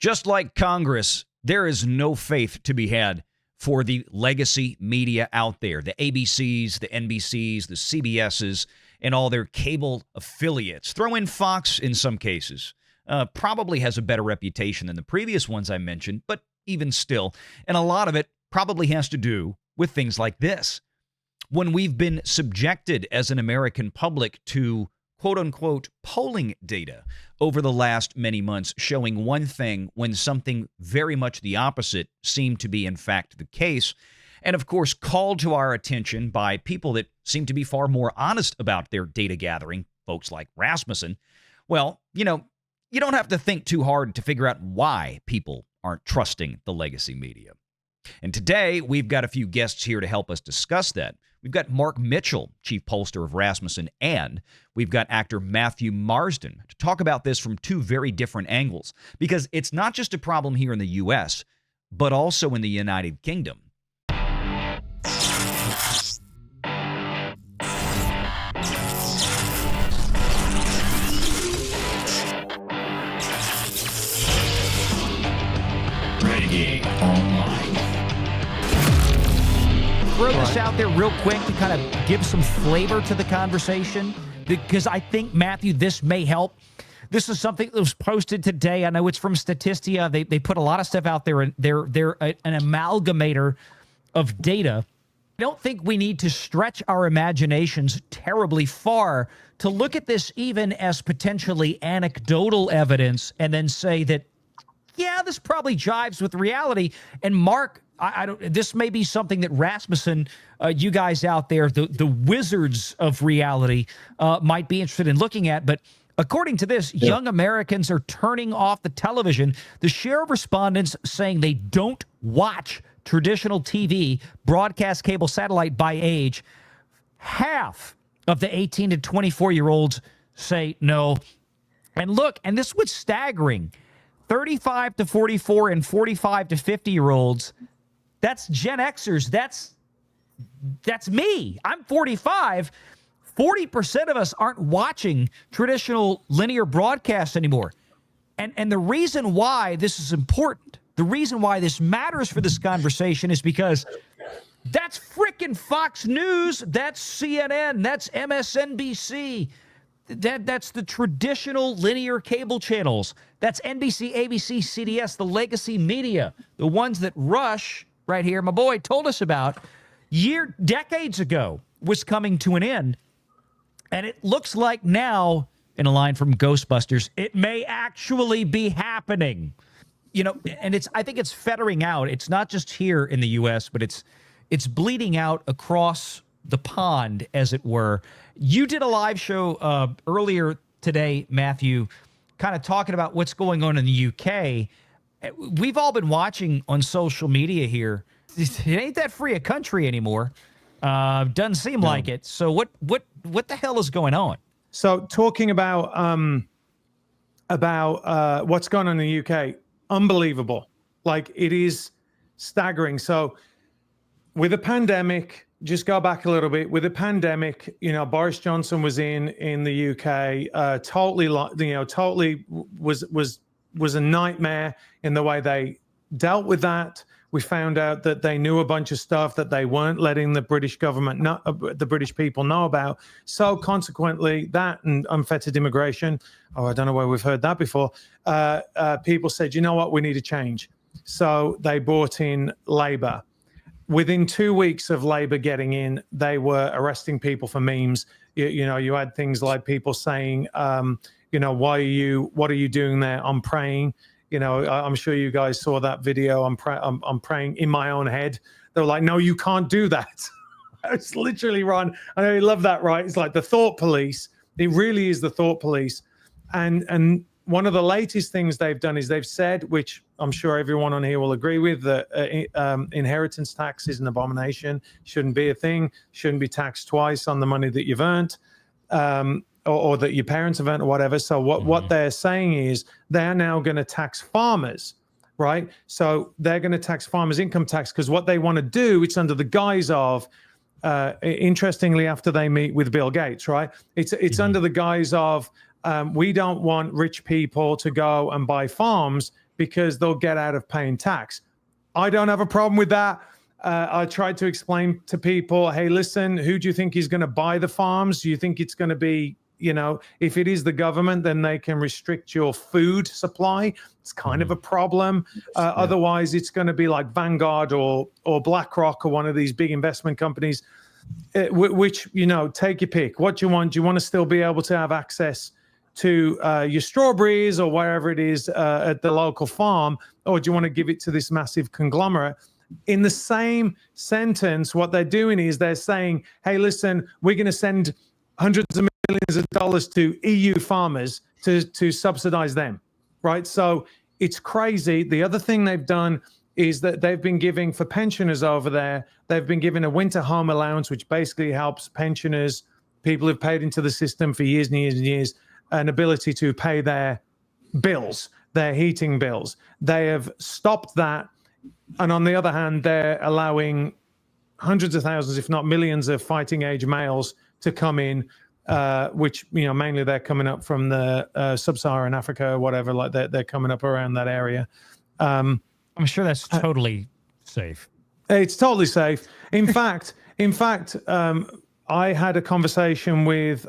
Just like Congress, there is no faith to be had for the legacy media out there, the ABCs, the NBCs, the CBSs, and all their cable affiliates. Throw in Fox in some cases. Probably has a better reputation than the previous ones I mentioned, but even still. And a lot of it probably has to do with things like this. When we've been subjected as an American public to quote-unquote polling data over the last many months showing one thing when something very much the opposite seemed to be in fact the case, and of course called to our attention by people that seem to be far more honest about their data gathering, folks like Rasmussen, well, you don't have to think too hard to figure out why people aren't trusting the legacy media. And today, we've got a few guests here to help us discuss that. We've got Mark Mitchell, chief pollster of Rasmussen, and we've got actor Matthew Marsden to talk about this from two very different angles, because it's not just a problem here in the U.S., but also in the United Kingdom. Renegade Online. Throw this out there real quick to kind of give some flavor to the conversation, because I think, Matthew, this may help. This is something that was posted today. I know it's from Statistia. They put a lot of stuff out there, and they're an amalgamator of data. I don't think we need to stretch our imaginations terribly far to look at this even as potentially anecdotal evidence and then say that, yeah, this probably jives with reality. And Mark, I don't. This may be something that Rasmussen, you guys out there, the wizards of reality, might be interested in looking at. But according to this, young Americans are turning off the television. The share of respondents saying they don't watch traditional TV, broadcast, cable, satellite by age, half of the 18 to 24-year-olds say no. And look, and this was staggering. 35 to 44 and 45 to 50-year-olds, that's Gen Xers. That's me. I'm 45. 40% of us aren't watching traditional linear broadcasts anymore. And the reason why this is important, the reason why this matters for this conversation is because that's frickin' Fox News, that's CNN, that's MSNBC, that's the traditional linear cable channels. That's NBC, ABC, CBS, the legacy media, the ones that Rush, right here, my boy, told us about decades ago was coming to an end. And it looks like now, in a line from Ghostbusters, it may actually be happening. And I think it's feathering out. It's not just here in the U.S., but it's bleeding out across the pond, as it were. You did a live show earlier today, Matthew, kind of talking about what's going on in the UK. We've all been watching on social media here. It ain't that free a country anymore. Doesn't seem like it. So what the hell is going on? So talking about what's going on in the UK, unbelievable. Like, it is staggering. So with the pandemic, just go back a little bit. With the pandemic, Boris Johnson was in the UK, totally was a nightmare in the way they dealt with that. We found out that they knew a bunch of stuff that they weren't letting the British government know, the British people know about. So consequently, that and unfettered immigration, I don't know where we've heard that before, people said, you know what, we need a change. So they brought in Labour. Within 2 weeks of Labour getting in, they were arresting people for memes. You had things like people saying, what are you doing there? I'm praying. I'm sure you guys saw that video. I'm praying in my own head. They were like, no, you can't do that. It's literally, Ron, I know you love that, right? It's like the thought police. It really is the thought police. And one of the latest things they've done is they've said, which I'm sure everyone on here will agree with, that inheritance tax is an abomination, shouldn't be a thing, shouldn't be taxed twice on the money that you've earned. Or that your parents have earned or whatever. So what they're saying is they're now going to tax farmers, right? So they're going to tax farmers' income tax, because what they want to do, it's under the guise of, interestingly, after they meet with Bill Gates, right? It's under the guise of, we don't want rich people to go and buy farms because they'll get out of paying tax. I don't have a problem with that. I tried to explain to people, hey, listen, who do you think is going to buy the farms? Do you think it's going to be, if it is the government, then they can restrict your food supply. It's kind of a problem. Otherwise, it's going to be like Vanguard or BlackRock or one of these big investment companies, which, take your pick. What do you want? Do you want to still be able to have access to your strawberries or wherever it is at the local farm, or do you want to give it to this massive conglomerate? In the same sentence, what they're doing is they're saying, hey, listen, we're going to send hundreds of millions of dollars to EU farmers to subsidize them, right? So it's crazy. The other thing they've done is that they've been giving, for pensioners over there, they've been giving a winter home allowance, which basically helps pensioners, people who've paid into the system for years and years and years, an ability to pay their bills, their heating bills. They have stopped that. And on the other hand, they're allowing hundreds of thousands, if not millions, of fighting age males to come in, which, mainly they're coming up from the sub-Saharan Africa or whatever, like they're coming up around that area. I'm sure that's totally safe. It's totally safe. In fact, I had a conversation with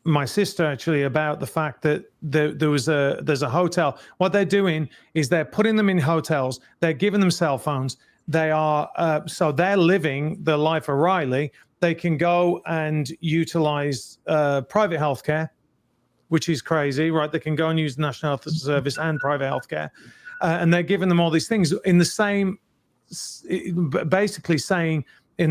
my sister actually about the fact that there's a hotel. What they're doing is they're putting them in hotels. They're giving them cell phones. They are so they're living the life of Riley. They can go and utilize private healthcare, which is crazy, right? They can go and use the National Health Service and private healthcare, and they're giving them all these things in the same, basically saying,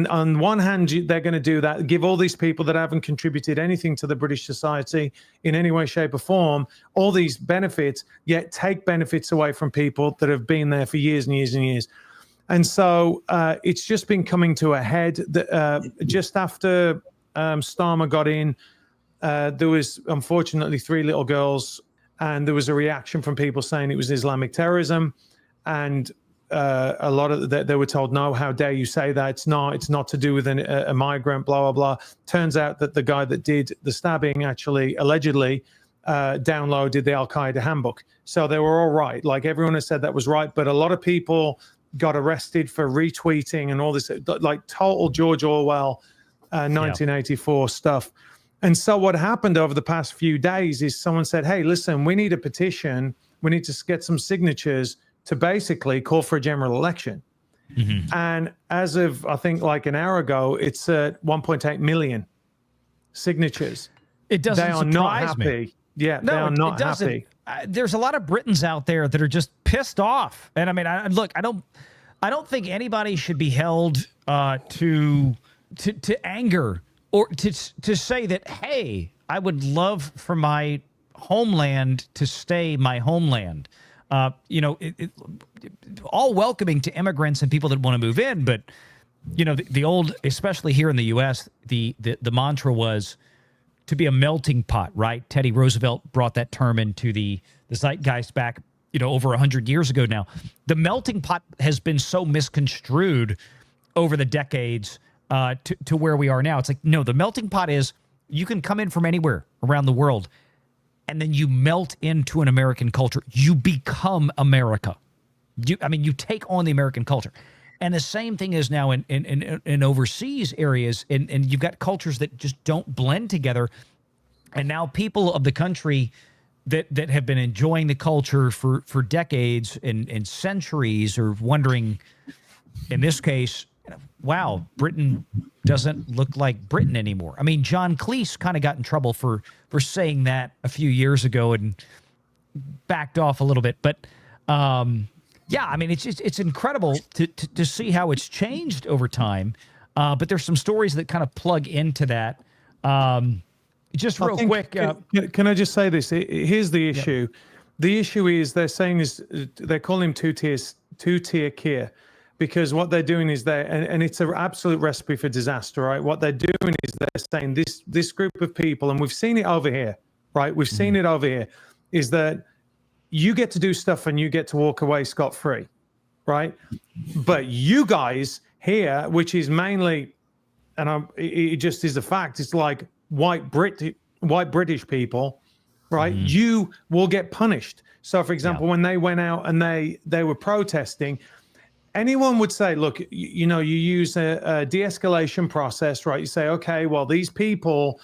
on one hand, they're going to do that, give all these people that haven't contributed anything to the British society in any way, shape, or form, all these benefits, yet take benefits away from people that have been there for years and years and years. And so it's just been coming to a head. Just after Starmer got in, there was unfortunately 3 little girls, and there was a reaction from people saying it was Islamic terrorism. And a lot of they were told, no, how dare you say that? It's not to do with a migrant, blah, blah, blah. Turns out that the guy that did the stabbing actually allegedly downloaded the Al-Qaeda handbook. So they were all right. Like, everyone has said that was right. But a lot of people got arrested for retweeting and all this, like total George Orwell 1984 stuff. And so what happened over the past few days is someone said, hey, listen, we need a petition. We need to get some signatures to basically call for a general election. Mm-hmm. And as of, I think, like an hour ago, it's at 1.8 million signatures. It doesn't They are surprise not happy. me. Yeah, no, they are not happy. There's a lot of Britons out there that are just pissed off. And I mean, look, I don't think anybody should be held to anger or to say that, hey, I would love for my homeland to stay my homeland. All welcoming to immigrants and people that want to move in, but the old, especially here in the U.S., the mantra was to be a melting pot, right? Teddy Roosevelt brought that term into the zeitgeist back, over 100 years ago now. The melting pot has been so misconstrued over the decades to where we are now. It's like, no, the melting pot is you can come in from anywhere around the world, and then you melt into an American culture. You become America. You take on the American culture. And the same thing is now in overseas areas, and you've got cultures that just don't blend together. And now people of the country that have been enjoying the culture for decades and centuries are wondering, in this case, wow, Britain doesn't look like Britain anymore. I mean, John Cleese kind of got in trouble for saying that a few years ago and backed off a little bit. But yeah, I mean, it's incredible to see how it's changed over time. But there's some stories that kind of plug into that. Just real quick. Can I just say this? Here's the issue. Yep. The issue is they're calling him two-tier Keir, because what they're doing is and it's an absolute recipe for disaster, right? What they're doing is they're saying this group of people, and we've seen it over here, right? We've seen it over here, is that you get to do stuff and you get to walk away scot-free, right? But you guys here, which is mainly, and it just is a fact, it's like white British people right? You will get punished. So, for example, when they went out and they were protesting, anyone would say, look, you know, you use a de-escalation process, right? You say, okay, well, these people,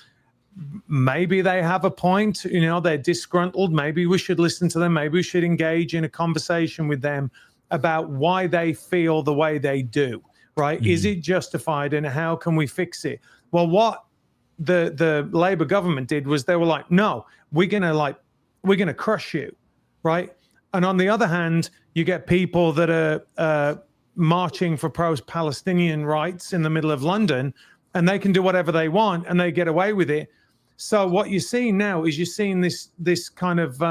maybe they have a point, you know, they're disgruntled. Maybe we should listen to them. Maybe we should engage in a conversation with them about why they feel the way they do, right? Is it justified and how can we fix it? Well, what the Labour government did was they were like, no, we're gonna crush you, right? And on the other hand, you get people that are marching for pro-Palestinian rights in the middle of London, and they can do whatever they want and they get away with it. So what you're seeing now is you're seeing this kind of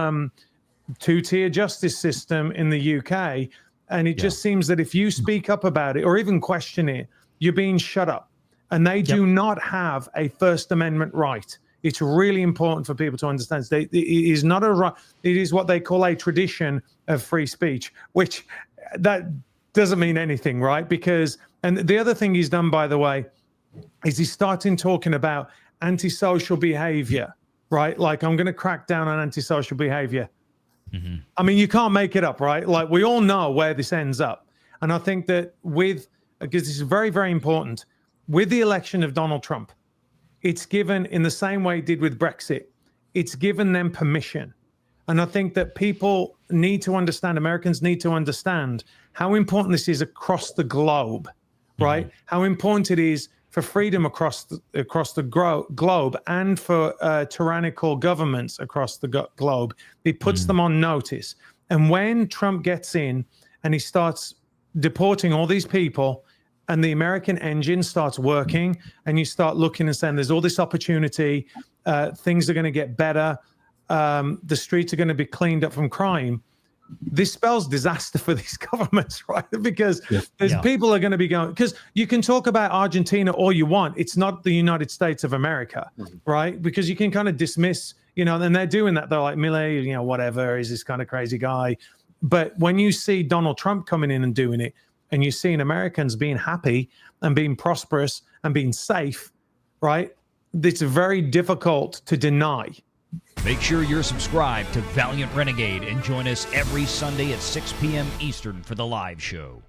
two-tier justice system in the UK, and it just seems that if you speak up about it or even question it, you're being shut up. And they do not have a First Amendment right. It's really important for people to understand. It is not a right. It is what they call a tradition of free speech, which that doesn't mean anything, right? Because, and the other thing he's done, by the way, is he's starting talking about antisocial behavior, right? Like, I'm going to crack down on antisocial behavior. I mean, you can't make it up, right? Like, we all know where this ends up. And I think that because this is very, very important, with the election of Donald Trump, it's given, in the same way it did with Brexit, it's given them permission. And I think that people need to understand, Americans need to understand how important this is across the globe, right? How important it is for freedom across the globe and for tyrannical governments across the globe. It puts them on notice. And when Trump gets in and he starts deporting all these people, and the American engine starts working, and you start looking and saying, there's all this opportunity, things are going to get better, the streets are going to be cleaned up from crime. This spells disaster for these governments, right? Because people are going to be going, because you can talk about Argentina all you want. It's not the United States of America, right? Because you can kind of dismiss, you know, and they're doing that. They're like, Milei, you know, whatever, he's this kind of crazy guy. But when you see Donald Trump coming in and doing it, and you're seeing Americans being happy and being prosperous and being safe, right? It's very difficult to deny. Make sure you're subscribed to Valiant Renegade and join us every Sunday at 6 p.m. Eastern for the live show.